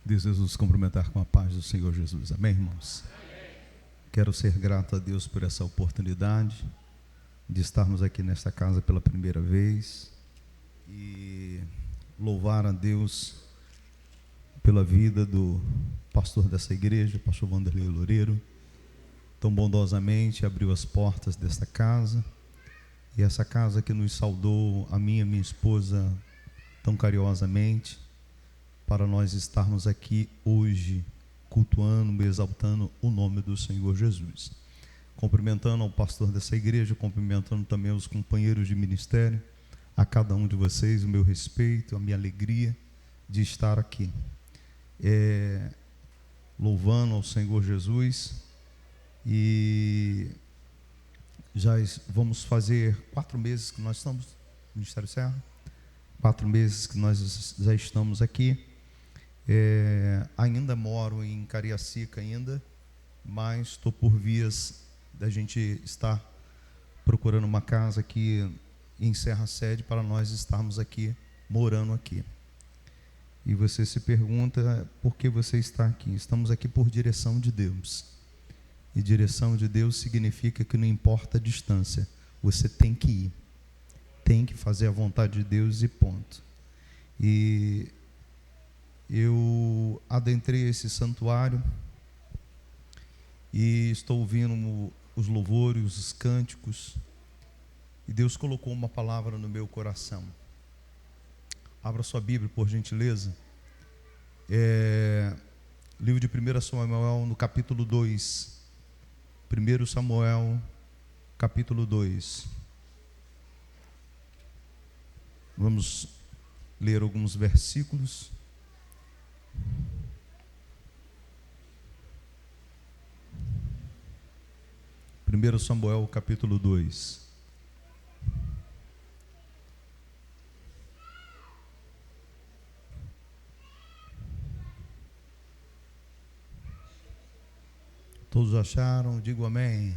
Desejo nos cumprimentar com a paz do Senhor Jesus. Amém, irmãos? Quero ser grato a Deus por essa oportunidade de estarmos aqui nesta casa pela primeira vez e louvar a Deus pela vida do pastor dessa igreja, pastor Wanderley Loureiro. Tão bondosamente abriu as portas desta casa, e essa casa que nos saudou, a minha e minha esposa, tão carinhosamente, para nós estarmos aqui hoje, cultuando e exaltando o nome do Senhor Jesus. Cumprimentando ao pastor dessa igreja, cumprimentando também os companheiros de ministério, a cada um de vocês, o meu respeito, a minha alegria de estar aqui. Louvando ao Senhor Jesus, e já vamos fazer 4 meses que nós estamos no Ministério Serra, 4 meses que nós já estamos aqui. Ainda moro em Cariacica ainda, mas estou por vias da gente estar procurando uma casa aqui em Serra Sede para nós estarmos aqui, morando aqui. E você se pergunta por que você está aqui. Estamos aqui por direção de Deus. E direção de Deus significa que não importa a distância, você tem que ir. Tem que fazer a vontade de Deus e ponto. E eu adentrei esse santuário e estou ouvindo os louvores, os cânticos, e Deus colocou uma palavra no meu coração. Abra sua Bíblia, por gentileza. Livro de 1 Samuel, no capítulo 2. 1 Samuel, capítulo 2. Vamos ler alguns versículos. 1 Samuel, capítulo 2. Todos acharam? Digo amém. Amém.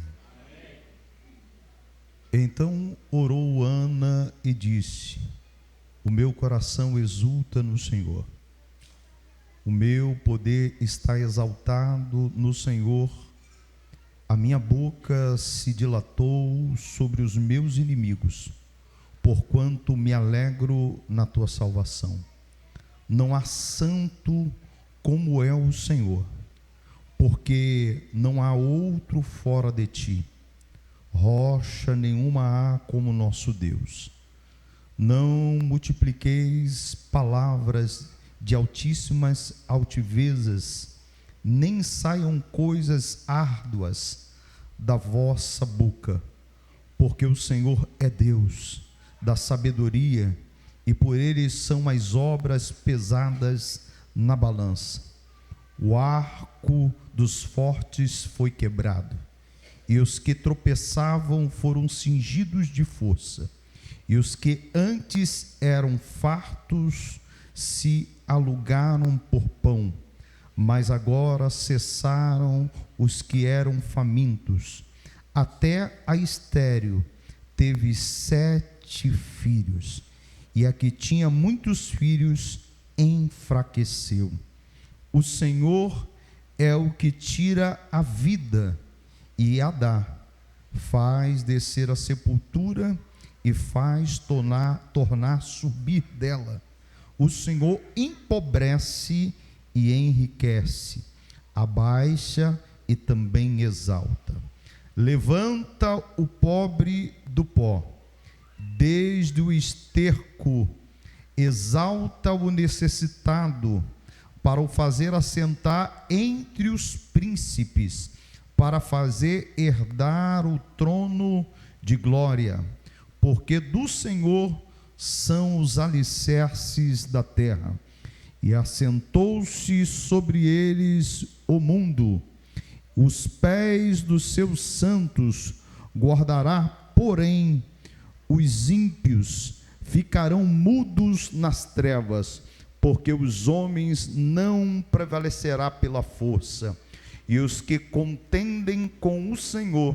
Então orou Ana e disse: o meu coração exulta no Senhor. O meu poder está exaltado no Senhor. A minha boca se dilatou sobre os meus inimigos, porquanto me alegro na tua salvação. Não há santo como é o Senhor, porque não há outro fora de ti. Rocha nenhuma há como nosso Deus. Não multipliqueis palavras de altíssimas altivezas, nem saiam coisas árduas da vossa boca, porque o Senhor é Deus da sabedoria, e por ele são as obras pesadas na balança. O arco dos fortes foi quebrado, e os que tropeçavam foram cingidos de força, e os que antes eram fartos se alugaram por pão, mas agora cessaram os que eram famintos. Até a estéril teve 7 filhos, e a que tinha muitos filhos enfraqueceu. O Senhor é o que tira a vida e a dá, faz descer a sepultura e faz tornar subir dela. O Senhor empobrece e enriquece, abaixa e também exalta. Levanta o pobre do pó, desde o esterco, exalta o necessitado, para o fazer assentar entre os príncipes, para fazer herdar o trono de glória, porque do Senhor são os alicerces da terra, e assentou-se sobre eles o mundo. Os pés dos seus santos guardará, porém os ímpios ficarão mudos nas trevas, porque os homens não prevalecerá pela força, e os que contendem com o Senhor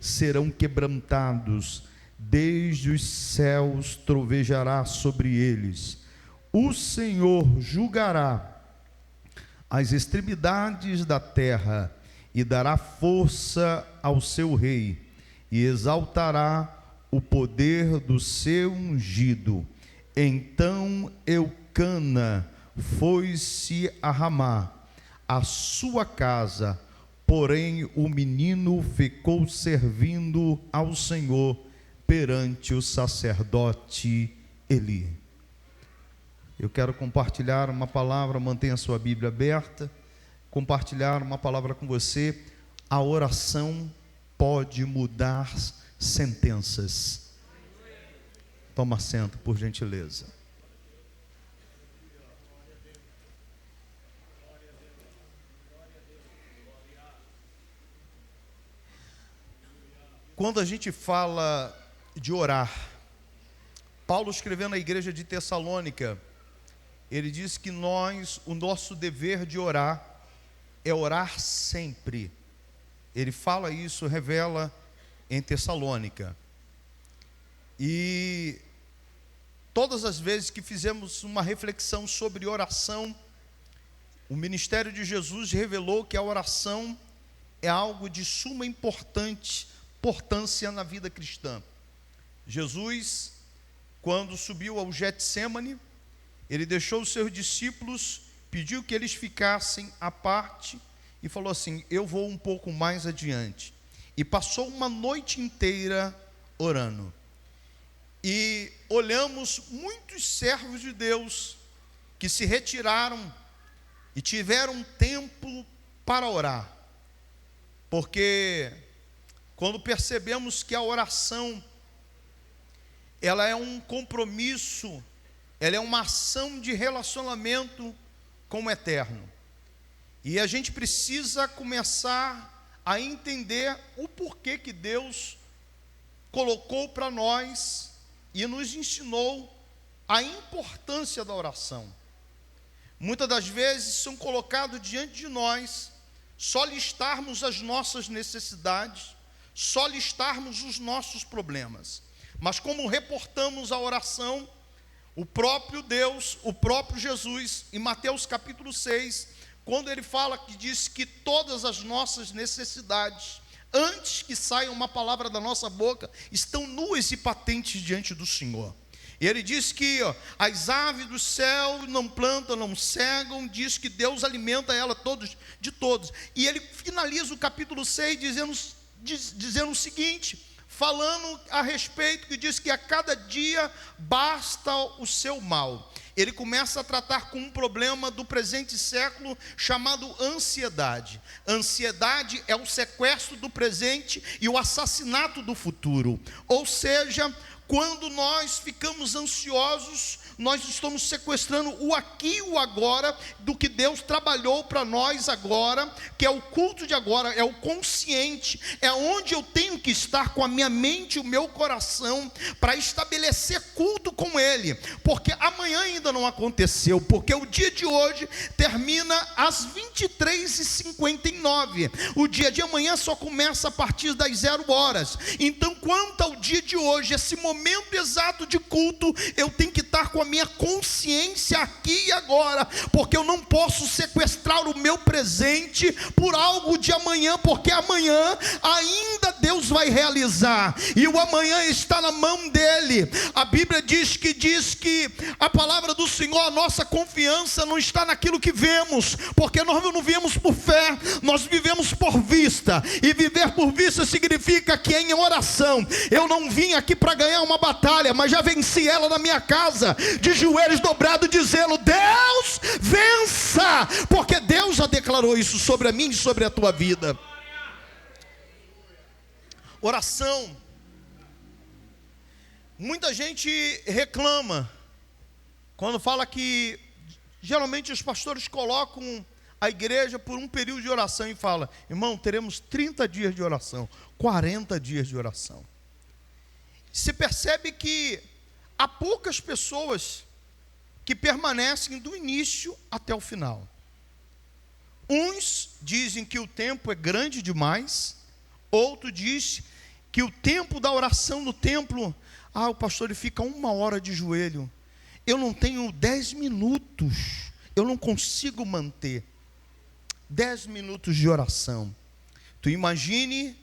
serão quebrantados. Desde os céus trovejará sobre eles. O Senhor julgará as extremidades da terra, e dará força ao seu rei, e exaltará o poder do seu ungido. Então Eucana foi-se a Ramá, a sua casa, porém o menino ficou servindo ao Senhor perante o sacerdote Eli. Eu quero compartilhar uma palavra, mantenha a sua Bíblia aberta, compartilhar uma palavra com você. A oração pode mudar sentenças. Toma assento, por gentileza. Quando a gente fala de orar, Paulo escrevendo à igreja de Tessalônica, ele diz que o nosso dever de orar é orar sempre. Ele fala isso, revela em Tessalônica. E todas as vezes que fizemos uma reflexão sobre oração, o ministério de Jesus revelou que a oração é algo de suma importância na vida cristã. Jesus, quando subiu ao Getsêmani, ele deixou os seus discípulos, pediu que eles ficassem à parte e falou assim: eu vou um pouco mais adiante. E passou uma noite inteira orando. E olhamos muitos servos de Deus que se retiraram e tiveram tempo para orar. Porque quando percebemos que a oração, ela é um compromisso, ela é uma ação de relacionamento com o eterno. E a gente precisa começar a entender o porquê que Deus colocou para nós e nos ensinou a importância da oração. Muitas das vezes são colocados diante de nós só listarmos as nossas necessidades, só listarmos os nossos problemas. Mas como reportamos a oração, o próprio Deus, o próprio Jesus, em Mateus capítulo 6, quando ele fala, que diz que todas as nossas necessidades, antes que saia uma palavra da nossa boca, estão nuas e patentes diante do Senhor. E ele diz que as aves do céu não plantam, não cegam, diz que Deus alimenta ela de todos. E ele finaliza o capítulo 6 dizendo o seguinte, falando a respeito, que diz que a cada dia basta o seu mal. Ele começa a tratar com um problema do presente século chamado ansiedade. Ansiedade é o sequestro do presente e o assassinato do futuro. Ou seja, quando nós ficamos ansiosos, nós estamos sequestrando o aqui e o agora do que Deus trabalhou para nós agora, que é o culto de agora, é o consciente, é onde eu tenho que estar com a minha mente e o meu coração para estabelecer culto com Ele, porque amanhã ainda não aconteceu, porque o dia de hoje termina às 23h59, o dia de amanhã só começa a partir das 0 horas. Então, quanto ao dia de hoje, esse momento exato de culto, eu tenho que estar com a minha consciência aqui e agora, porque eu não posso sequestrar o meu presente por algo de amanhã, porque amanhã ainda Deus vai realizar, e o amanhã está na mão dele. A Bíblia diz que a palavra do Senhor, a nossa confiança não está naquilo que vemos, porque nós não vivemos por fé, nós vivemos por vista, e viver por vista significa que em oração, eu não vim aqui para ganhar uma batalha, mas já venci ela na minha casa, de joelhos dobrados, dizendo: Deus, vença, porque Deus já declarou isso sobre a mim e sobre a tua vida. Oração. Muita gente reclama quando fala que geralmente os pastores colocam a igreja por um período de oração e fala: irmão, teremos 30 dias de oração, 40 dias de oração. Se percebe que há poucas pessoas que permanecem do início até o final. Uns dizem que o tempo é grande demais, outro diz que o tempo da oração no templo, o pastor ele fica 1 hora de joelho, eu não tenho 10 minutos, eu não consigo manter. 10 minutos de oração. Tu imagine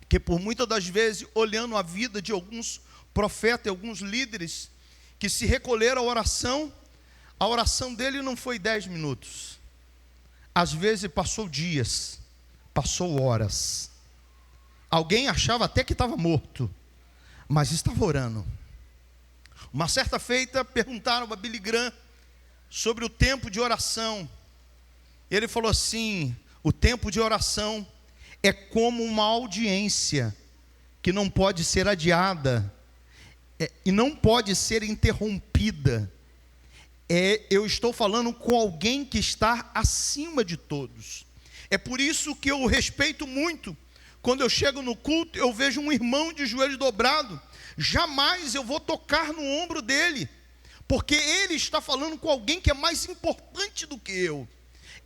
que por muitas das vezes, olhando a vida de alguns profetas, alguns líderes que se recolheram à oração, a oração dele não foi 10 minutos. Às vezes passou dias, passou horas. Alguém achava até que estava morto, mas estava orando. Uma certa feita perguntaram a Billy Graham sobre o tempo de oração. Ele falou assim: o tempo de oração é como uma audiência que não pode ser adiada e não pode ser interrompida. Eu estou falando com alguém que está acima de todos. É por isso que eu respeito muito. Quando eu chego no culto, eu vejo um irmão de joelho dobrado, jamais eu vou tocar no ombro dele, porque ele está falando com alguém que é mais importante do que eu.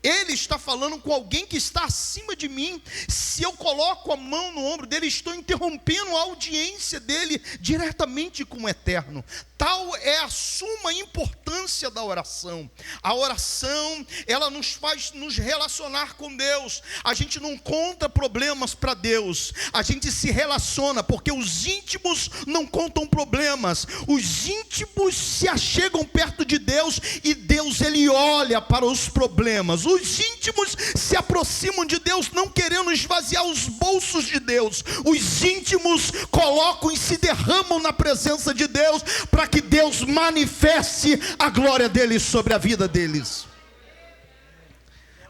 Ele está falando com alguém que está acima de mim. Se eu coloco a mão no ombro dele, estou interrompendo a audiência dele diretamente com o Eterno. Tal é a suma importância da oração. A oração, ela nos faz nos relacionar com Deus. A gente não conta problemas para Deus, a gente se relaciona, porque os íntimos não contam problemas. Os íntimos se achegam perto de Deus e Deus, ele olha para os problemas. Os íntimos se aproximam de Deus, não querendo esvaziar os bolsos de Deus. Os íntimos colocam e se derramam na presença de Deus, para que Deus manifeste a glória dele sobre a vida deles.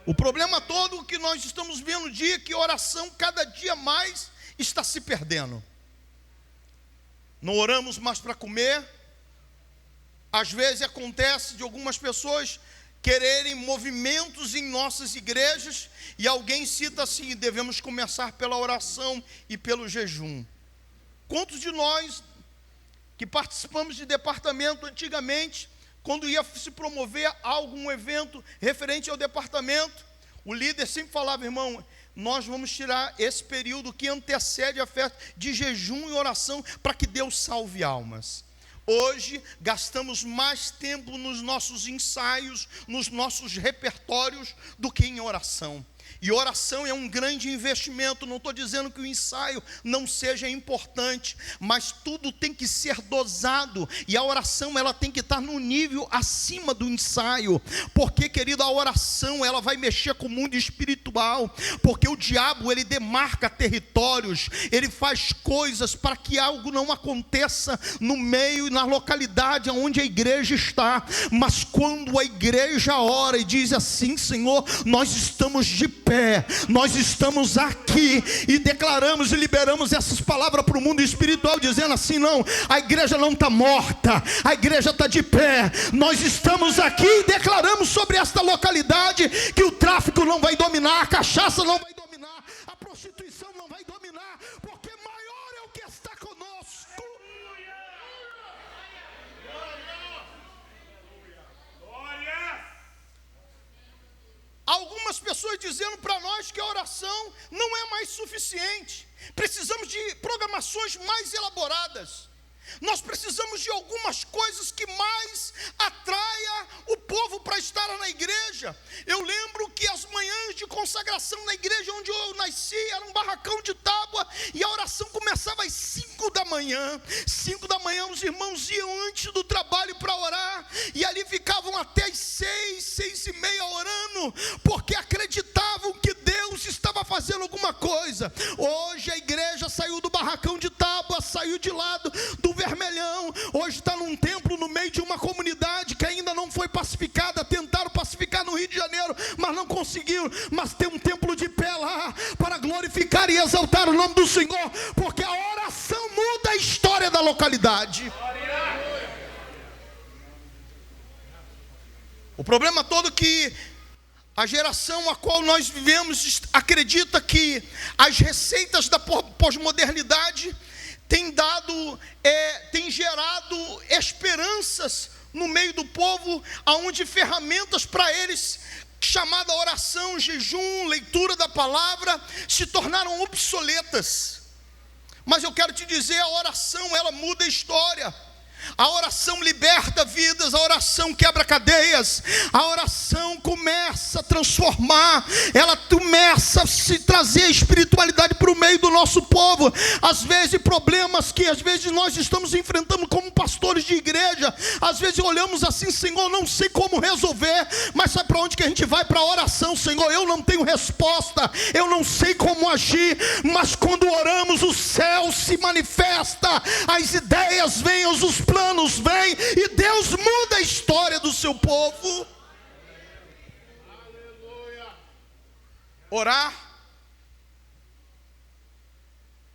O problema todo que nós estamos vendo no dia é que a oração cada dia mais está se perdendo. Não oramos mais para comer. Às vezes acontece de algumas pessoas quererem movimentos em nossas igrejas, e alguém cita assim: devemos começar pela oração e pelo jejum. Quantos de nós que participamos de departamento antigamente, quando ia se promover algum evento referente ao departamento, o líder sempre falava: irmão, nós vamos tirar esse período que antecede a festa de jejum e oração, para que Deus salve almas. Hoje gastamos mais tempo nos nossos ensaios, nos nossos repertórios, do que em oração. E oração é um grande investimento. Não estou dizendo que o ensaio não seja importante, mas tudo tem que ser dosado, e a oração, ela tem que estar no nível acima do ensaio. Porque, querido, a oração, ela vai mexer com o mundo espiritual, porque o diabo, ele demarca territórios, ele faz coisas para que algo não aconteça no meio e na localidade onde a igreja está. Mas quando a igreja ora e diz assim: Senhor, nós estamos de pé, nós estamos aqui, e declaramos e liberamos essas palavras para o mundo espiritual, dizendo assim: não, a igreja não está morta, a igreja está de pé. Nós estamos aqui e declaramos sobre esta localidade que o tráfico não vai dominar, a cachaça não vai dominar, a prostituição não vai dominar, porque maior é o que está conosco. Algumas pessoas dizendo para nós que a oração não é mais suficiente. Precisamos de programações mais elaboradas. Nós precisamos de algumas coisas que mais atraia o povo para estar na igreja. Eu lembro que as manhãs de consagração na igreja onde eu nasci era um barracão de tábua, e a oração começava às 5 da manhã. 5 da manhã os irmãos iam antes do trabalho para orar, e ali ficavam até às 6, 6:30 orando, porque acreditavam que Deus estava fazendo alguma coisa. Hoje a igreja saiu do barracão de tábua, saiu de lado do Vermelhão, hoje está num templo no meio de uma comunidade que ainda não foi pacificada. Tentaram pacificar no Rio de Janeiro, mas não conseguiram. Mas tem um templo de pé lá, para glorificar e exaltar o nome do Senhor, porque a oração muda a história da localidade. O problema todo é que a geração a qual nós vivemos acredita que as receitas da pós-modernidade tem gerado esperanças no meio do povo, aonde ferramentas para eles, chamada oração, jejum, leitura da palavra, se tornaram obsoletas. Mas eu quero te dizer, a oração, ela muda a história. A oração liberta vidas, a oração quebra cadeias, a oração começa a transformar, ela começa a se trazer a espiritualidade para o meio do nosso povo. Às vezes problemas que às vezes nós estamos enfrentando como pastores de igreja, às vezes olhamos assim: Senhor, não sei como resolver, mas sabe para onde que a gente vai? Para a oração. Senhor, eu não tenho resposta, eu não sei como agir, mas quando oramos o céu se manifesta, as ideias vêm, os planos vêm, e Deus muda a história do seu povo. Orar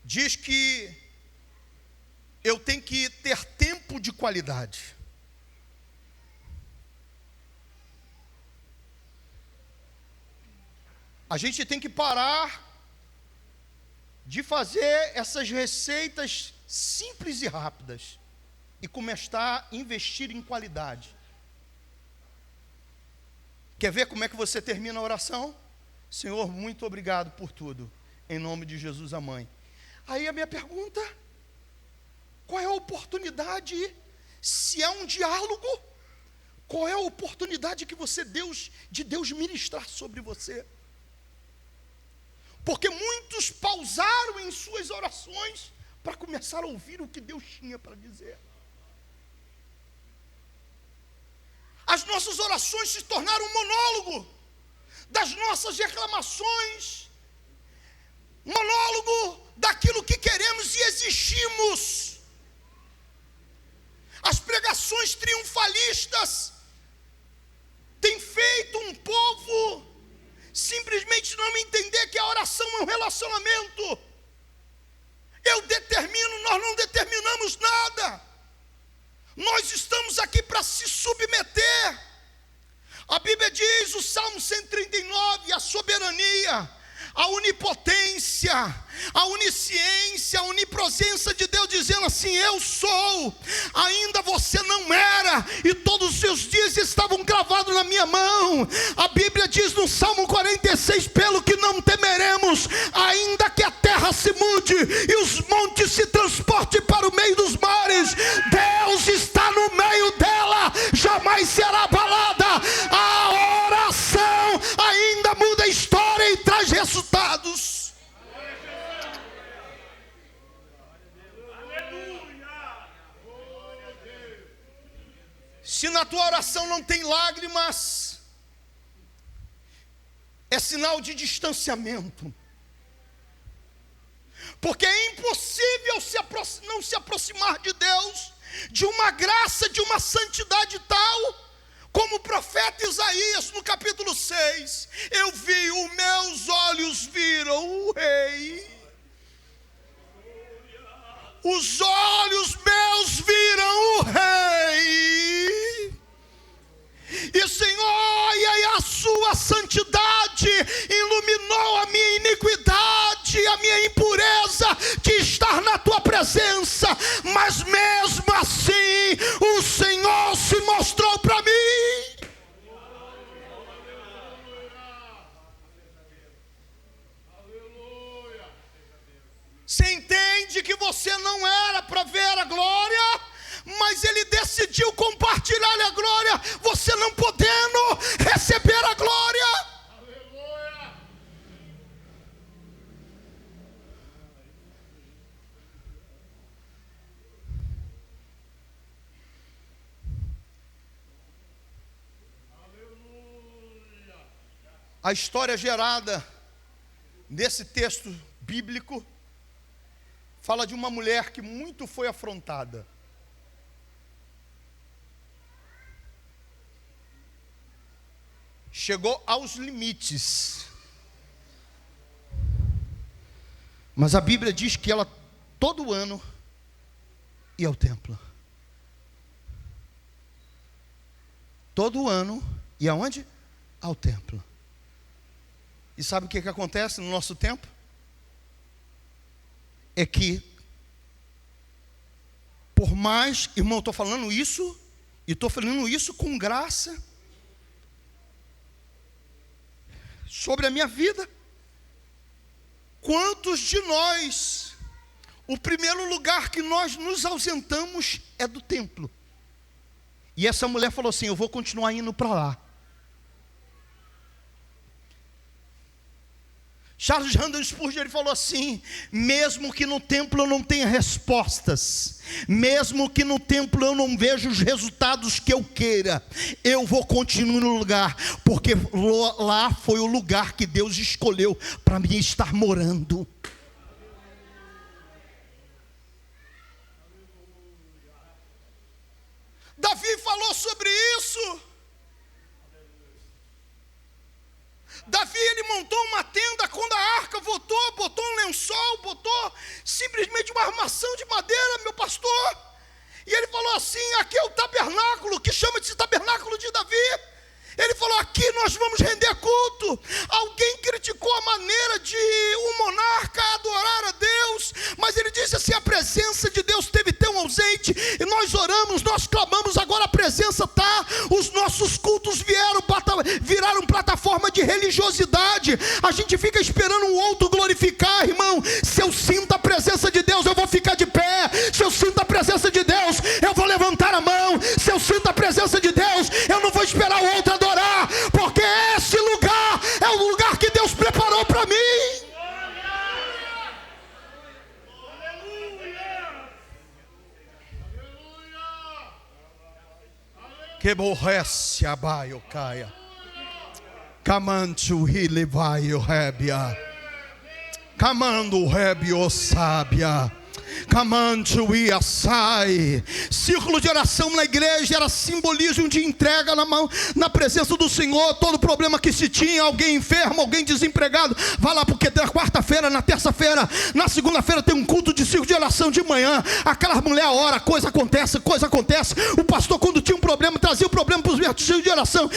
diz que eu tenho que ter tempo de qualidade. A gente tem que parar de fazer essas receitas simples e rápidas e começar a investir em qualidade. Quer ver como é que você termina a oração? Senhor, muito obrigado por tudo, em nome de Jesus, amém. Aí a minha pergunta: qual é a oportunidade? Se é um diálogo, qual é a oportunidade que de Deus ministrar sobre você? Porque muitos pausaram em suas orações para começar a ouvir o que Deus tinha para dizer. As nossas orações se tornaram um monólogo das nossas reclamações, monólogo daquilo que queremos e exigimos. As pregações triunfalistas têm feito um povo simplesmente não entender que a oração é um relacionamento. Eu determino, nós não determinamos nada. Nós estamos aqui para se submeter. A Bíblia diz, o Salmo 139, a soberania, a onipotência, a onisciência, a onipresença de Deus, dizendo assim: eu sou, ainda você não era, e todos os seus dias estavam gravados na minha mão. A Bíblia diz no Salmo 46, pelo que não temeremos, ainda que a terra se mude e os montes se transportem para o meio dos mares, Deus está no meio dela, jamais será abalada. A oração ainda muda a história e traz resultados. Se na tua oração não tem lágrimas, é sinal de distanciamento. Porque é impossível não se aproximar de Deus, de uma graça, de uma santidade tal, como o profeta Isaías no capítulo 6, eu vi, os meus olhos viram o Rei. Os olhos meus viram o Rei. E Senhor, e aí a sua santidade iluminou a minha iniquidade, a minha impureza de estar na tua presença. Mas mesmo assim, o Senhor se mostrou para mim. Você entende que você não era para ver a glória, mas Ele decidiu compartilhar a glória, você não podendo receber a glória. Aleluia. A história gerada nesse texto bíblico fala de uma mulher que muito foi afrontada. Chegou aos limites. Mas a Bíblia diz que ela todo ano ia ao templo. Todo ano ia aonde? Ao templo. E sabe o que acontece no nosso tempo? É que, por mais, irmão, estou falando isso, e estou falando isso com graça, sobre a minha vida. Quantos de nós o primeiro lugar que nós nos ausentamos é do templo. E essa mulher falou assim: eu vou continuar indo para lá. Charles Haddon Spurgeon, ele falou assim: mesmo que no templo eu não tenha respostas, mesmo que no templo eu não veja os resultados que eu queira, eu vou continuar no lugar, porque lá foi o lugar que Deus escolheu para mim estar morando. Davi falou sobre isso. Davi, ele montou uma tenda quando a arca voltou, botou um lençol, botou simplesmente uma armação de madeira, meu pastor. E ele falou assim: aqui é o tabernáculo, que chama-se tabernáculo de Davi. Ele falou: aqui nós vamos render culto. Alguém criticou a maneira de um monarca adorar a Deus, mas ele disse assim: a presença de Deus esteve tão ausente, e nós oramos, nós clamamos, agora a presença está. Os nossos cultos viraram plataforma de religiosidade. A gente fica esperando um outro glorificar, irmão. Se eu sinto a presença de Deus, eu vou ficar de pé. Se eu sinto a presença de Deus, eu vou levantar a mão. Se eu sinto a presença de Deus, eu não vou esperar o outro adorar, porque esse lugar é o lugar que Deus preparou para mim. Que borrece a baio caia, camancho ele vai o rebia, camando o rebio sábia. Camancho ia sai. Círculo de oração na igreja era simbolismo de entrega na presença do Senhor. Todo problema que se tinha, alguém enfermo, alguém desempregado, vai lá, porque na quarta-feira, na terça-feira, na segunda-feira tem um culto de círculo de oração de manhã. Aquela mulher ora, coisa acontece. O pastor, quando tinha um problema, trazia o problema para os círculos de oração.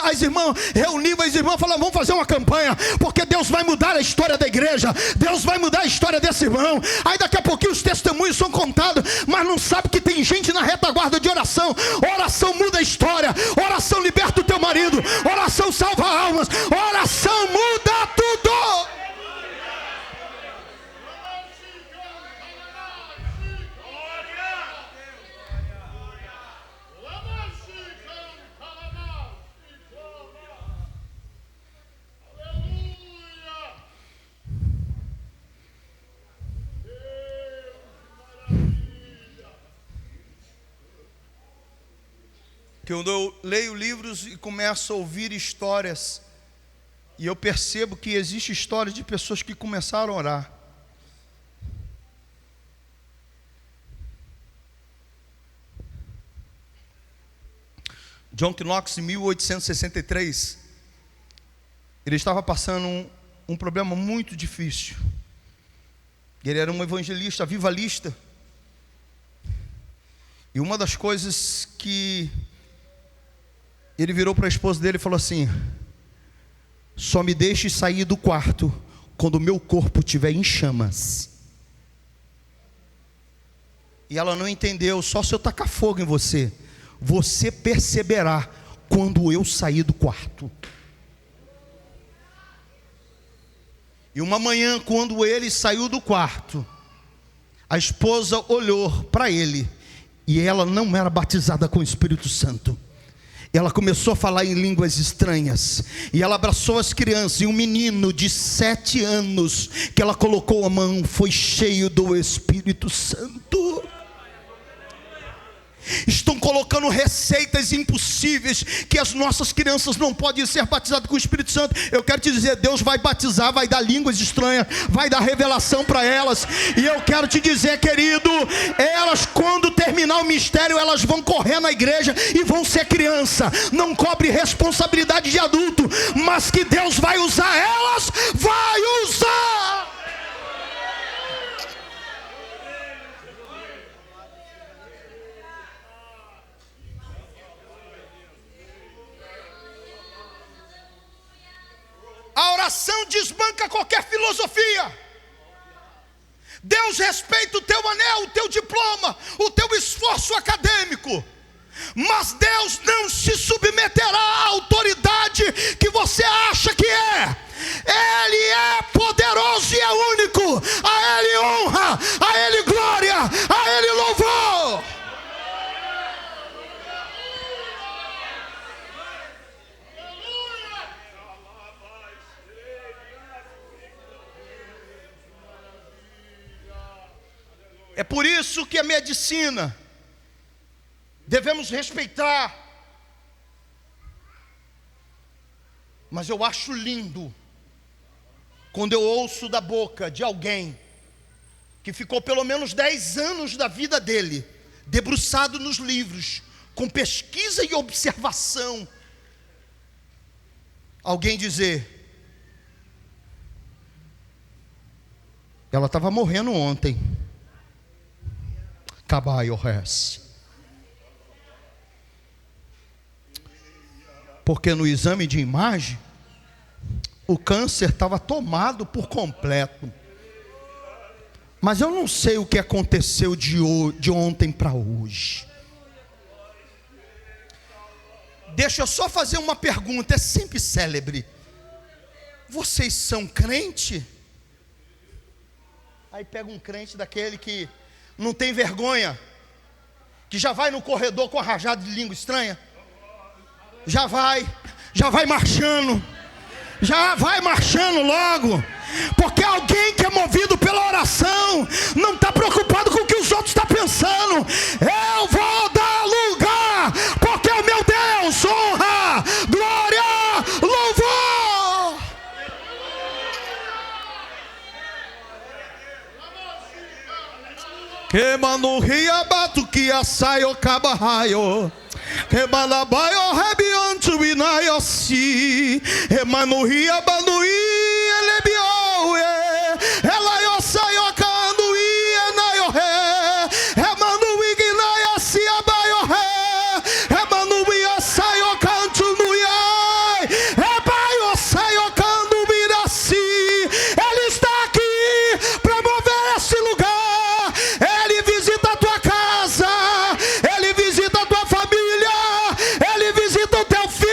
As irmãs reuniam, as irmãs falavam: vamos fazer uma campanha, porque Deus vai mudar a história da igreja, Deus vai mudar a história desse irmão. Aí daqui a pouquinho os testemunhos são contados, mas não sabe que tem gente na retaguarda de oração. Oração muda a história, oração liberta o teu marido, oração salva almas, oração muda tudo. Que eu leio livros e começo a ouvir histórias, e eu percebo que existe histórias de pessoas que começaram a orar. John Knox, em 1863, ele estava passando um problema muito difícil. Ele era um evangelista, avivalista. E uma das coisas que ele virou para a esposa dele e falou assim: só me deixe sair do quarto quando o meu corpo estiver em chamas. E ela não entendeu: só se eu tacar fogo em você, você perceberá quando eu sair do quarto. E uma manhã, quando ele saiu do quarto, a esposa olhou para ele, e ela não era batizada com o Espírito Santo. Ela começou a falar em línguas estranhas, e ela abraçou as crianças, e um menino de 7 anos, que ela colocou a mão, foi cheio do Espírito Santo. Estão colocando receitas impossíveis, que as nossas crianças não podem ser batizadas com o Espírito Santo. Eu quero te dizer, Deus vai batizar, vai dar línguas estranhas, vai dar revelação para elas. E eu quero te dizer, querido, elas, quando terminar o mistério, elas vão correr na igreja e vão ser criança. Não cobre responsabilidade de adulto, mas que Deus vai usar elas, vai usar. A oração desbanca qualquer filosofia. Deus respeita o teu anel, o teu diploma, o teu esforço acadêmico, mas Deus não se submeterá à autoridade que você acha que é. Ele é poderoso e é único. A Ele honra, a Ele glória, a Ele louvor. É por isso que a medicina devemos respeitar. Mas eu acho lindo quando eu ouço da boca de alguém que ficou pelo menos 10 anos da vida dele debruçado nos livros, com pesquisa e observação, alguém dizer: ela estava morrendo ontem. Cabalho res. Porque no exame de imagem, o câncer estava tomado por completo. Mas eu não sei o que aconteceu de ontem para hoje. Deixa eu só fazer uma pergunta, é sempre célebre. Vocês são crente? Aí pega um crente daquele que não tem vergonha, que já vai no corredor com a rajada de língua estranha, já vai marchando logo, porque alguém que é movido pela oração não está preocupado com o que os outros estão pensando. Eu vou dar lugar, porque o meu Deus, honra, glória, louvor. Que mano ria batu que assaio cabarraio. Que balabaio rebianto inaiosi. Que mano ria banui elebio. Ela yo saio canu e naio re. Que mano ignaia si abaio re. Que mano ia saio canto no iai. Que baio saio canu mirasi. Ele está aqui para mover esse lugar. Ele visita a tua casa, Ele visita a tua família, Ele visita o teu filho.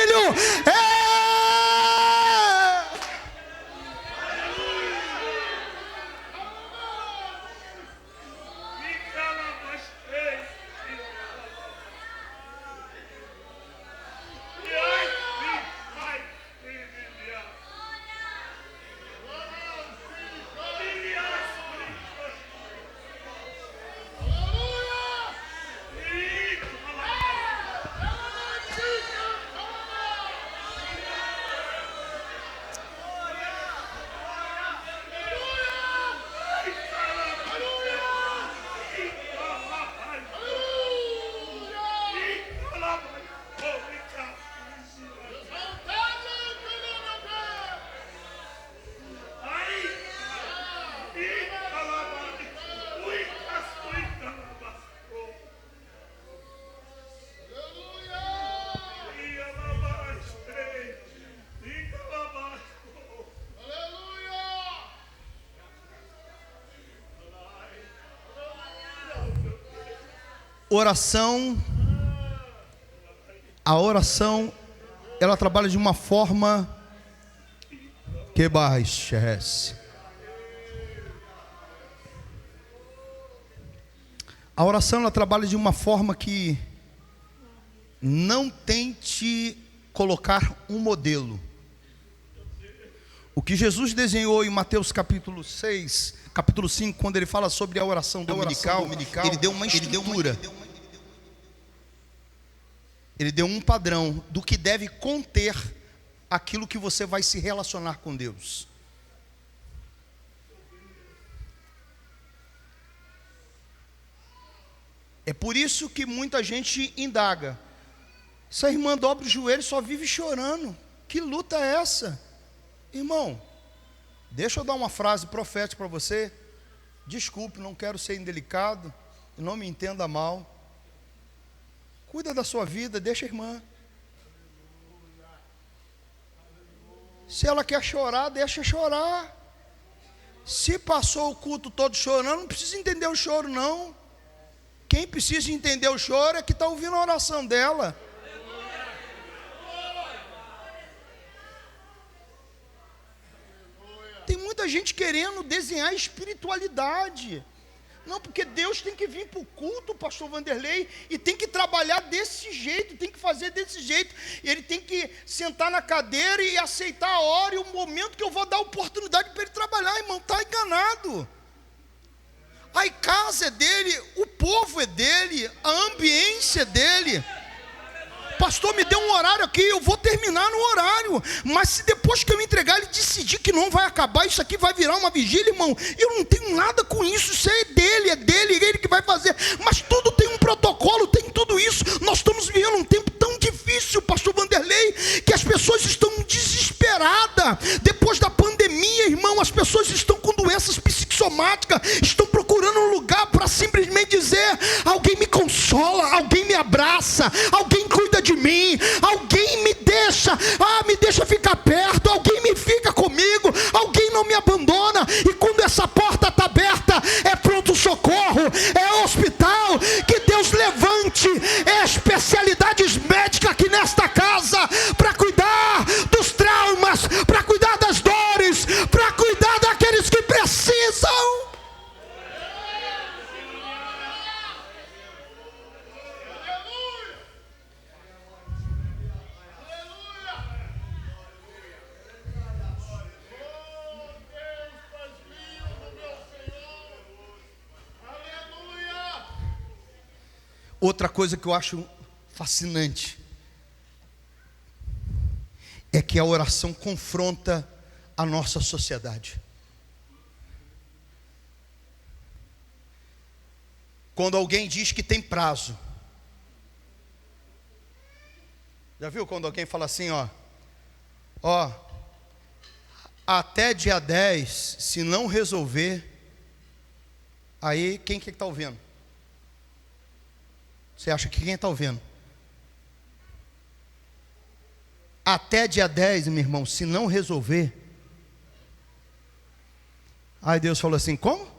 A oração, ela trabalha de uma forma que baixece. A oração, ela trabalha de uma forma que não tente colocar um modelo. O que Jesus desenhou em Mateus capítulo 6, capítulo 5, quando ele fala sobre a oração dominical, ele deu uma estrutura. Ele deu um padrão do que deve conter aquilo que você vai se relacionar com Deus. É por isso que muita gente indaga: essa irmã dobra o joelho e só vive chorando. Que luta é essa? Irmão, deixa eu dar uma frase profética para você. Desculpe, não quero ser indelicado, não me entenda mal. Cuida da sua vida, deixa a irmã. Se ela quer chorar, deixa chorar. Se passou o culto todo chorando, não precisa entender o choro não. Quem precisa entender o choro é que está ouvindo a oração dela. Tem muita gente querendo desenhar espiritualidade. Não, porque Deus tem que vir para o culto, pastor Vanderlei, e tem que trabalhar desse jeito, tem que fazer desse jeito. E ele tem que sentar na cadeira e aceitar a hora e o momento que eu vou dar oportunidade para ele trabalhar. Irmão, está enganado. A casa é dele, o povo é dele, a ambiência é dele. Pastor, me deu um horário aqui, eu vou terminar no horário. Mas se depois que eu entregar ele decidir que não vai acabar, isso aqui vai virar uma vigília, irmão, eu não tenho nada com isso. Isso é dele, ele que vai fazer. Mas tudo tem um protocolo, tem tudo isso. Nós estamos vivendo um tempo tão difícil, pastor Vanderlei, que as pessoas estão desesperadas. Depois da pandemia, irmão, as pessoas estão com doenças psicossomáticas, estão procurando um lugar para simplesmente dizer: alguém me consola, alguém me abraça, alguém cuida de mim, alguém me deixa ficar perto, alguém me fica comigo, alguém não me abandona. E quando essa porta está aberta, é pronto-socorro, é hospital. Que Deus levante especialidades médicas aqui nesta casa, para cuidar dos traumas, para cuidar das dores, para cuidar daqueles que precisam. Outra coisa que eu acho fascinante é que a oração confronta a nossa sociedade. Quando alguém diz que tem prazo, já viu quando alguém fala assim, ó, até dia 10, se não resolver, aí quem que está ouvindo? Você acha que quem está ouvindo? Até dia 10, meu irmão, se não resolver. Aí Deus falou assim: como?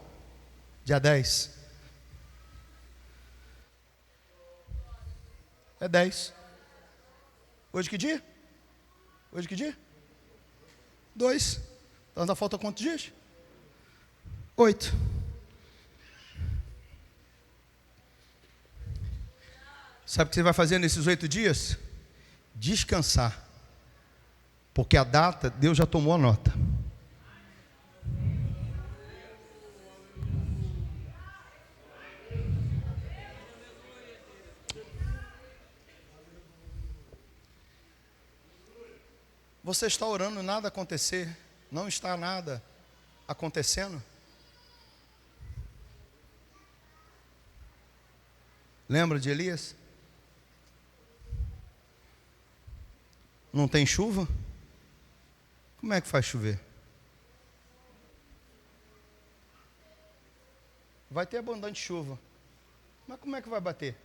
Dia 10. É 10. Hoje que dia? Hoje que dia? 2. Então ainda falta quantos dias? 8. Sabe o que você vai fazer nesses 8 dias? Descansar. Porque a data, Deus já tomou a nota. Você está orando e nada acontecer? Não está nada acontecendo? Lembra de Elias? Não tem chuva? Como é que faz chover? Vai ter abundante chuva, mas como é que vai bater?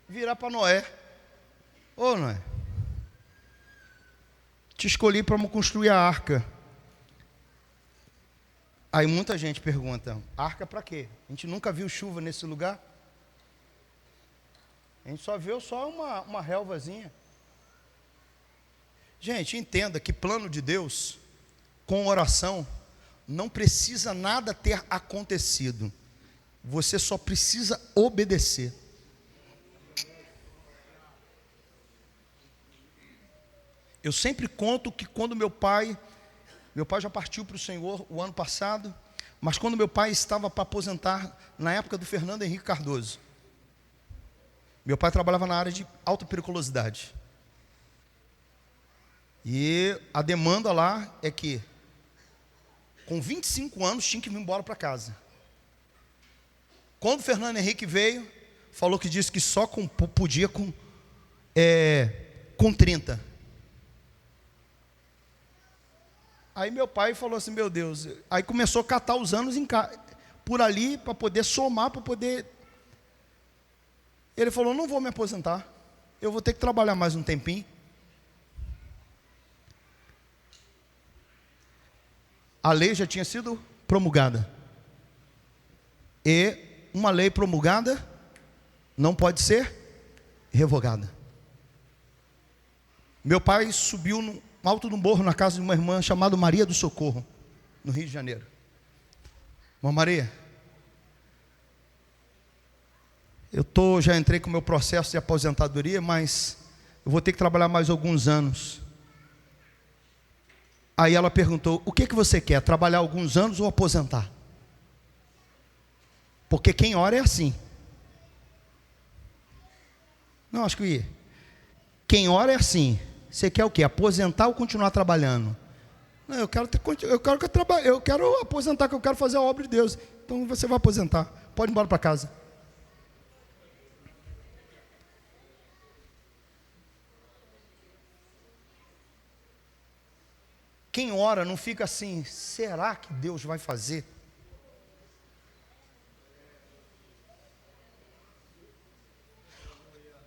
Virar para Noé. Ô Noé, te escolhi para construir a arca. Aí muita gente pergunta: arca para quê? A gente nunca viu chuva nesse lugar. A gente só viu uma relvazinha. Gente, entenda que plano de Deus, com oração, não precisa nada ter acontecido. Você só precisa obedecer. Eu sempre conto que quando meu pai já partiu para o Senhor o ano passado, mas quando meu pai estava para aposentar, na época do Fernando Henrique Cardoso, meu pai trabalhava na área de alta periculosidade. E a demanda lá é que, com 25 anos, tinha que vir embora para casa. Quando o Fernando Henrique veio, falou que disse que só podia com 30. Aí meu pai falou assim: meu Deus. Aí começou a catar os anos por ali, para poder somar, para poder... Ele falou: não vou me aposentar, eu vou ter que trabalhar mais um tempinho. A lei já tinha sido promulgada. E uma lei promulgada não pode ser revogada. Meu pai subiu no alto do morro, na casa de uma irmã chamada Maria do Socorro, no Rio de Janeiro. Irmã Maria, já entrei com o meu processo de aposentadoria, mas eu vou ter que trabalhar mais alguns anos. Aí ela perguntou: o que você quer? Trabalhar alguns anos ou aposentar? Porque quem ora é assim. Não, acho que quem ora é assim. Você quer o quê? Aposentar ou continuar trabalhando? Não, eu quero aposentar, que eu quero fazer a obra de Deus. Então você vai aposentar. Pode ir embora para casa. Quem ora não fica assim: será que Deus vai fazer?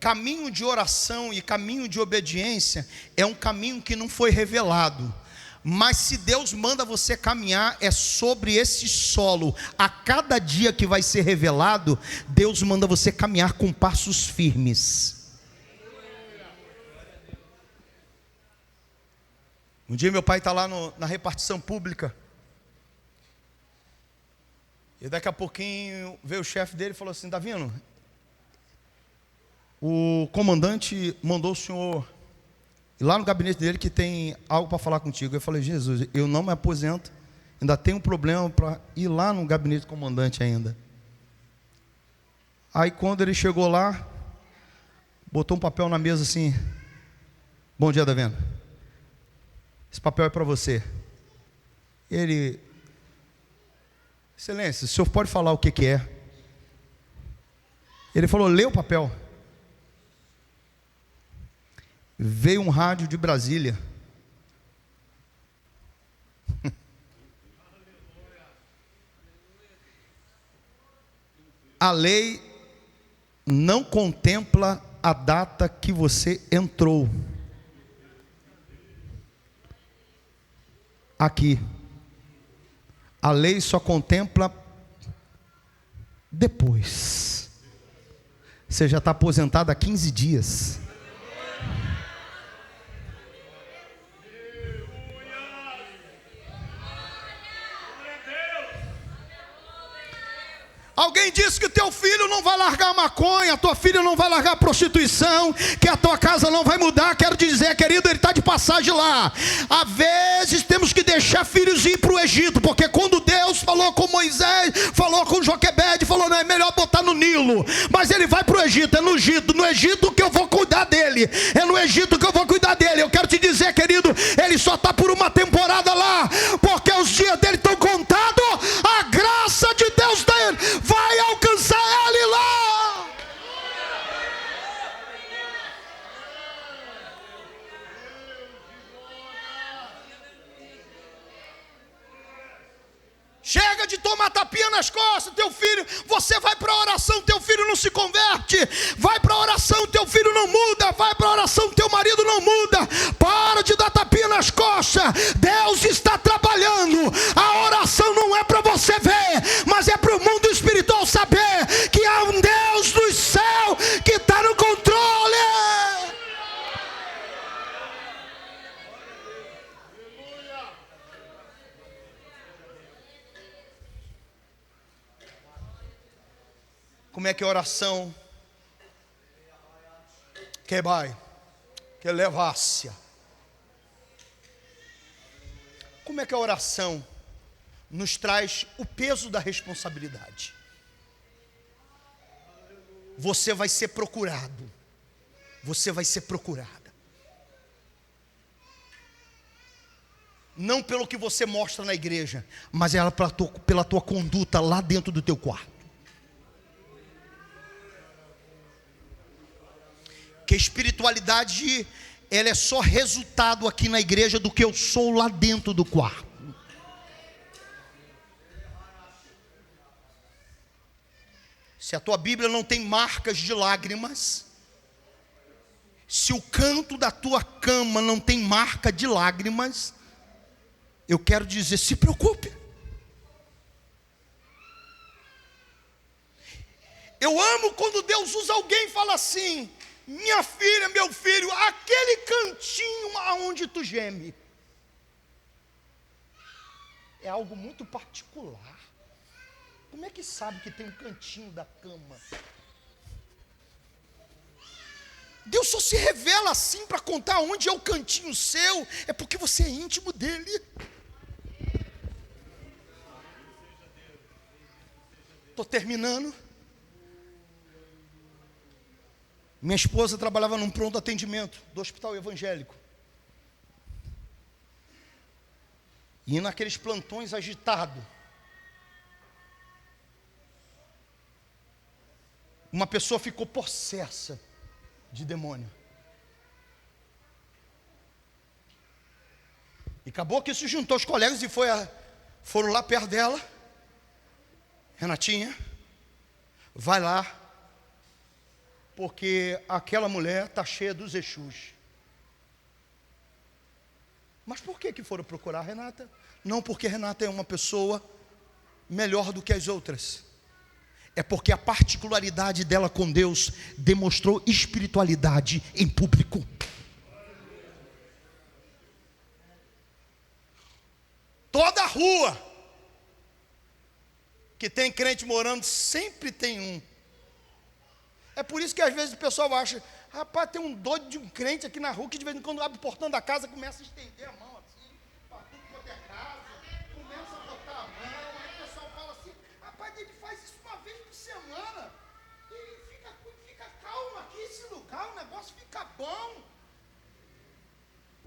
Caminho de oração e caminho de obediência é um caminho que não foi revelado. Mas se Deus manda você caminhar, é sobre esse solo. A cada dia que vai ser revelado, Deus manda você caminhar com passos firmes. Um dia meu pai está lá na repartição pública. E daqui a pouquinho veio o chefe dele e falou assim: Davino, o comandante mandou o senhor ir lá no gabinete dele, que tem algo para falar contigo. Eu falei: Jesus, eu não me aposento, ainda tenho um problema para ir lá no gabinete do comandante ainda. Aí quando ele chegou lá, botou um papel na mesa assim: bom dia, Davino, esse papel é para você. Ele: excelência, o senhor pode falar o que é? Ele falou: lê o papel. Veio um rádio de Brasília. A lei não contempla a data que você entrou aqui. A lei só contempla depois. Você já está aposentado há 15 dias. Alguém disse que teu filho não vai largar a maconha, tua filha não vai largar a prostituição, que a tua casa não vai mudar. Quero te dizer, querido, ele está de passagem lá. Às vezes temos que deixar filhos ir para o Egito, porque quando Deus falou com Moisés, falou com Joquebede, falou: não, é melhor botar no Nilo. Mas ele vai para o Egito, é no Egito que eu vou cuidar dele. É no Egito que eu vou cuidar dele. Eu quero te dizer, querido, ele só está por uma temporada lá, porque os dias dele estão contados. A graça de Deus dele vai alcançar ele lá. Chega de tomar tapinha nas costas, teu filho. Você vai para a oração, teu filho não se converte. Vai para a oração, teu filho não muda. Vai para a oração, teu marido não muda. Para de dar tapinha nas costas. Deus está trabalhando. A oração não é para você ver, mas é para o mundo espiritual saber que há um Deus do céu que está no controle. Como é que é a oração? Que vai, que levácia. Como é que a oração nos traz o peso da responsabilidade? Você vai ser procurado. Você vai ser procurada. Não pelo que você mostra na igreja, mas ela pela tua conduta lá dentro do teu quarto. Que a espiritualidade, ela é só resultado aqui na igreja do que eu sou lá dentro do quarto. Se a tua Bíblia não tem marcas de lágrimas, se o canto da tua cama não tem marca de lágrimas, eu quero dizer, se preocupe. Eu amo quando Deus usa alguém e fala assim: minha filha, meu filho, aquele cantinho aonde tu geme, é algo muito particular. Como é que sabe que tem um cantinho da cama? Deus só se revela assim para contar onde é o cantinho seu, é porque você é íntimo dele. Estou terminando. Minha esposa trabalhava num pronto atendimento do hospital evangélico. E naqueles plantões agitados, uma pessoa ficou possessa de demônio. E acabou que isso juntou os colegas e foram lá perto dela. Renatinha, vai lá, porque aquela mulher está cheia dos Exus. Mas por que foram procurar a Renata? Não porque Renata é uma pessoa melhor do que as outras. É porque a particularidade dela com Deus demonstrou espiritualidade em público. Toda rua que tem crente morando, sempre tem um. É por isso que às vezes o pessoal acha, rapaz, tem um doido de um crente aqui na rua que de vez em quando abre o portão da casa, começa a estender a mão assim, para tudo quanto é casa, começa a botar a mão, aí o pessoal fala assim, rapaz, ele faz isso uma vez por semana, e fica calmo aqui esse lugar, o negócio fica bom.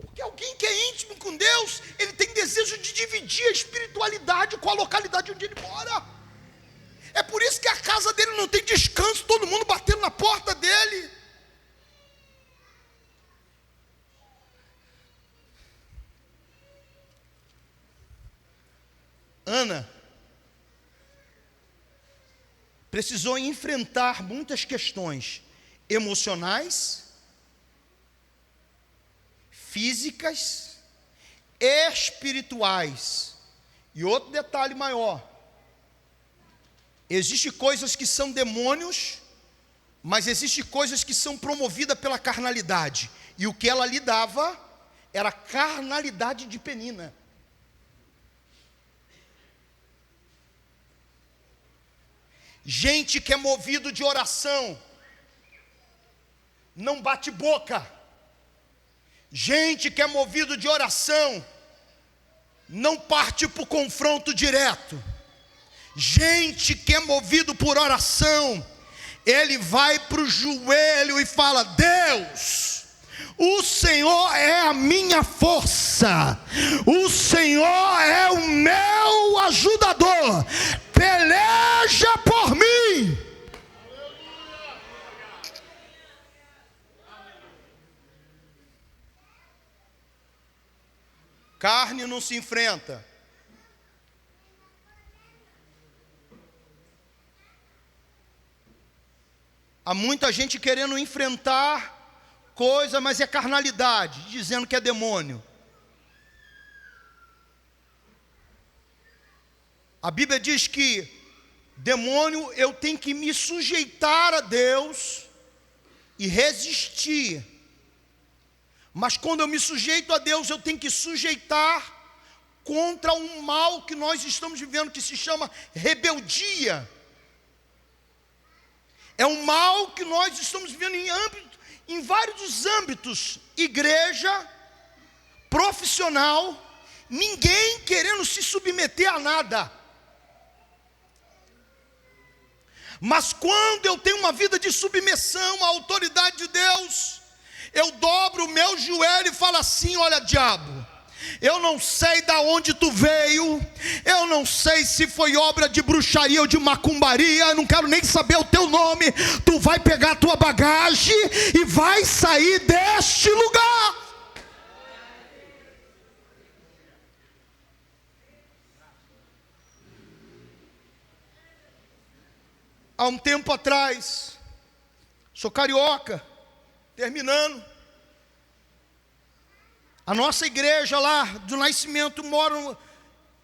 Porque alguém que é íntimo com Deus, ele tem desejo de dividir a espiritualidade com a localidade onde ele mora. É por isso que a casa dele não tem descanso, todo mundo batendo na porta dele. Ana precisou enfrentar muitas questões emocionais, físicas, espirituais. E outro detalhe maior: existem coisas que são demônios, mas existem coisas que são promovidas pela carnalidade. E o que ela lidava era a carnalidade de Penina. Gente que é movido de oração, não bate boca. Gente que é movido de oração, não parte para o confronto direto. Gente que é movido por oração, ele vai para o joelho e fala: Deus, o Senhor é a minha força, o Senhor é o meu ajudador, peleja por mim. Carne não se enfrenta. Há muita gente querendo enfrentar coisa, mas é carnalidade, dizendo que é demônio. A Bíblia diz que demônio, eu tenho que me sujeitar a Deus e resistir. Mas quando eu me sujeito a Deus, eu tenho que sujeitar contra um mal que nós estamos vivendo, que se chama rebeldia. É um mal que nós estamos vivendo em vários âmbitos. Igreja, profissional, ninguém querendo se submeter a nada. Mas quando eu tenho uma vida de submissão à autoridade de Deus, eu dobro o meu joelho e falo assim: olha, diabo, eu não sei de onde tu veio, eu não sei se foi obra de bruxaria ou de macumbaria, eu não quero nem saber o teu nome. Tu vai pegar a tua bagagem e vai sair deste lugar. Há um tempo atrás, sou carioca, terminando, a nossa igreja lá do Nascimento mora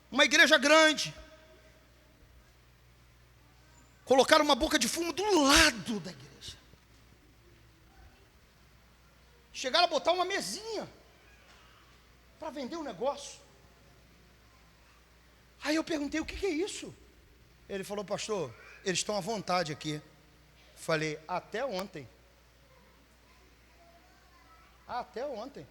uma igreja grande. Colocaram uma boca de fumo do lado da igreja. Chegaram a botar uma mesinha para vender um negócio. Aí eu perguntei: o que é isso? Ele falou: pastor, eles estão à vontade aqui. Falei: até ontem. Até ontem.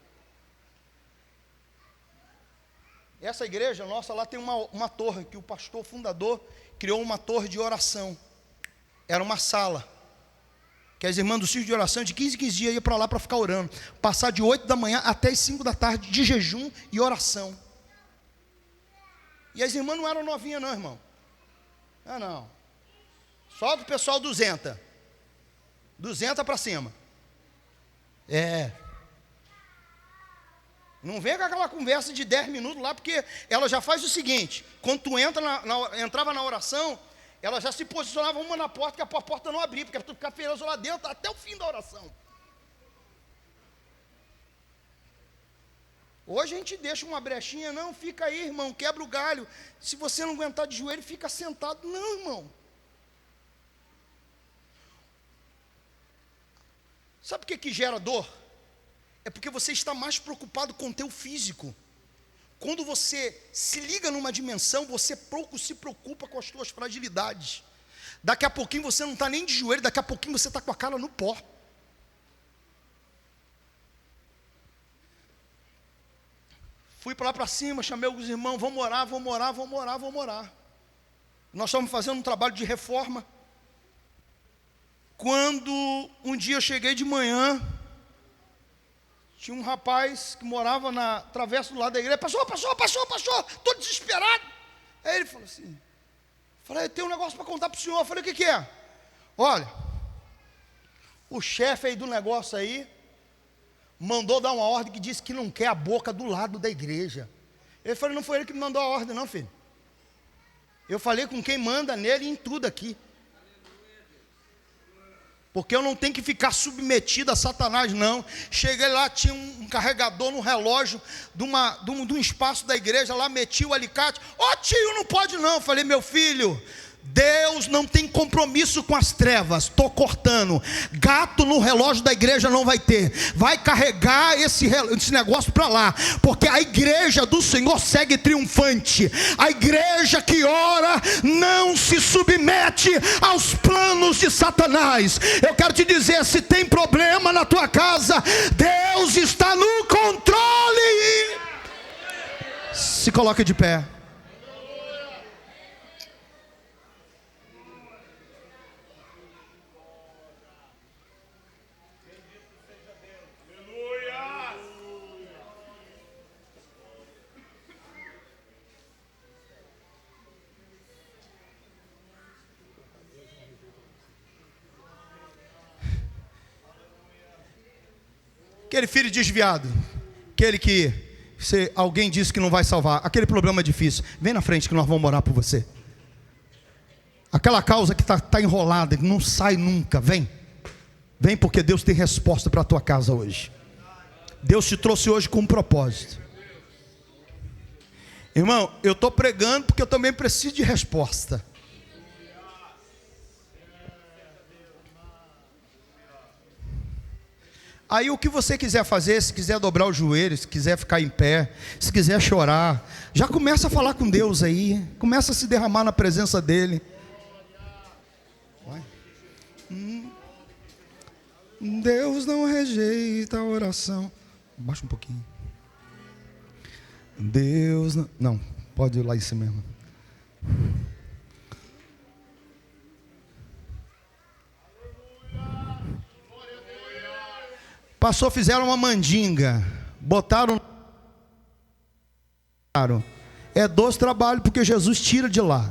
Essa igreja nossa, lá tem uma torre, que o pastor fundador criou uma torre de oração. Era uma sala, que as irmãs do círculo de oração, de 15 em 15 dias, iam para lá para ficar orando. Passar de 8 da manhã até as 5 da tarde, de jejum e oração. E as irmãs não eram novinhas não, irmão. Não. Só do pessoal 200 para cima. Não vem com aquela conversa de 10 minutos lá, porque ela já faz o seguinte: quando tu entrava na oração, ela já se posicionava uma na porta, que a porta não abria, porque tu ficar feioso lá dentro até o fim da oração. Hoje a gente deixa uma brechinha: não, fica aí, irmão, quebra o galho. Se você não aguentar de joelho, fica sentado. Não, irmão. Sabe por que gera dor? É porque você está mais preocupado com o teu físico. Quando você se liga numa dimensão, você pouco se preocupa com as suas fragilidades. Daqui a pouquinho você não está nem de joelho, daqui a pouquinho você está com a cara no pó. Fui para lá para cima, chamei alguns irmãos: vamos orar. Nós estamos fazendo um trabalho de reforma. Quando um dia eu cheguei de manhã, tinha um rapaz que morava na travessa do lado da igreja: pastor, estou desesperado. Aí ele falou assim: eu tenho um negócio para contar para o senhor. Eu falei: o que é? Olha, o chefe aí do negócio aí mandou dar uma ordem que disse que não quer a boca do lado da igreja. Eu falei: não foi ele que me mandou a ordem não, filho. Eu falei com quem manda nele em tudo aqui. Porque eu não tenho que ficar submetido a Satanás, não. Cheguei lá, tinha um carregador no relógio de um espaço da igreja, lá meti o alicate. Tio, não pode não. Eu falei: meu filho, Deus não tem compromisso com as trevas. Estou cortando. Gato no relógio da igreja não vai ter. Vai carregar esse negócio para lá, porque a igreja do Senhor segue triunfante. A igreja que ora não se submete aos planos de Satanás. Eu quero te dizer: se tem problema na tua casa, Deus está no controle. Se coloque de pé. Aquele filho desviado, aquele que alguém disse que não vai salvar, aquele problema difícil, vem na frente que nós vamos orar por você. Aquela causa que está enrolada, que não sai nunca, vem porque Deus tem resposta para a tua casa hoje. Deus te trouxe hoje com um propósito. Irmão, eu estou pregando porque eu também preciso de resposta. Aí o que você quiser fazer, se quiser dobrar os joelhos, se quiser ficar em pé, se quiser chorar, já começa a falar com Deus aí, começa a se derramar na presença dEle. Deus não rejeita a oração. Baixa um pouquinho. Deus não, pode ir lá em cima mesmo. Passou, fizeram uma mandinga, botaram. É doce trabalho, porque Jesus tira de lá.